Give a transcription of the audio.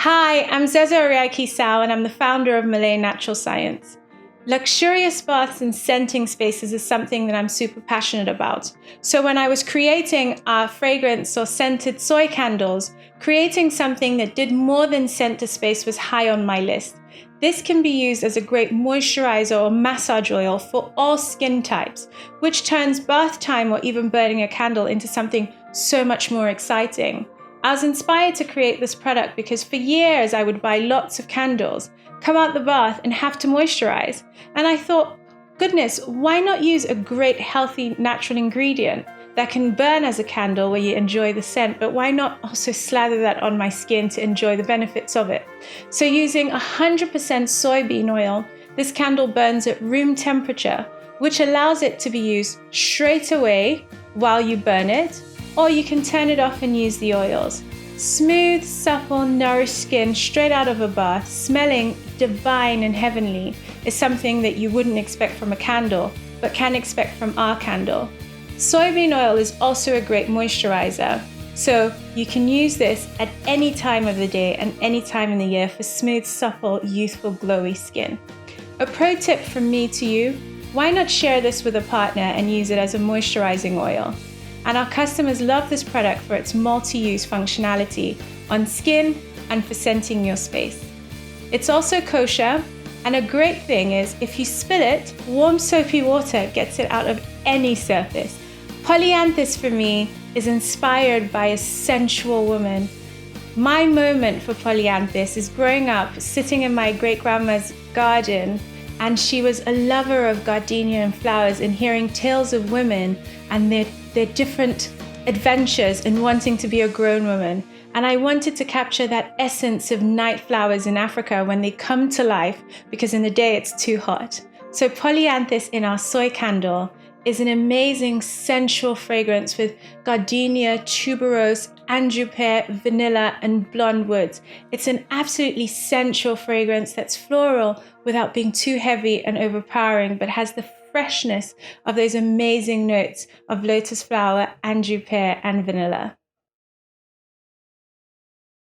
Hi, I'm Zezo Ariaki Sao, and I'm the founder of Malée Natural Science. Luxurious baths and scenting spaces is something that I'm super passionate about. So when I was creating our fragrance or scented soy candles, creating something that did more than scent a space was high on my list. This can be used as a great moisturizer or massage oil for all skin types, which turns bath time or even burning a candle into something so much more exciting. I was inspired to create this product because for years I would buy lots of candles, come out the bath and have to moisturize. And I thought, goodness, why not use a great healthy natural ingredient that can burn as a candle where you enjoy the scent, but why not also slather that on my skin to enjoy the benefits of it? So using 100% soybean oil, this candle burns at room temperature, which allows it to be used straight away while you burn it, or you can turn it off and use the oils. Smooth, supple, nourished skin straight out of a bath, smelling divine and heavenly, is something that you wouldn't expect from a candle, but can expect from our candle. Soybean oil is also a great moisturizer, so you can use this at any time of the day and any time in the year for smooth, supple, youthful, glowy skin. A pro tip from me to you, why not share this with a partner and use it as a moisturizing oil? And our customers love this product for its multi-use functionality on skin and for scenting your space. It's also kosher, and a great thing is if you spill it, warm soapy water gets it out of any surface. Polyanthes for me is inspired by a sensual woman. My moment for Polyanthes is growing up, sitting in my great-grandma's garden, and she was a lover of gardenia and flowers, and hearing tales of women and their different adventures in wanting to be a grown woman. And I wanted to capture that essence of night flowers in Africa when they come to life, because in the day it's too hot. So Polyanthes in our soy candle is an amazing sensual fragrance with gardenia, tuberose, anjou pear, vanilla, and blonde woods. It's an absolutely sensual fragrance that's floral without being too heavy and overpowering, but has the freshness of those amazing notes of lotus flower, anjou pear, and vanilla.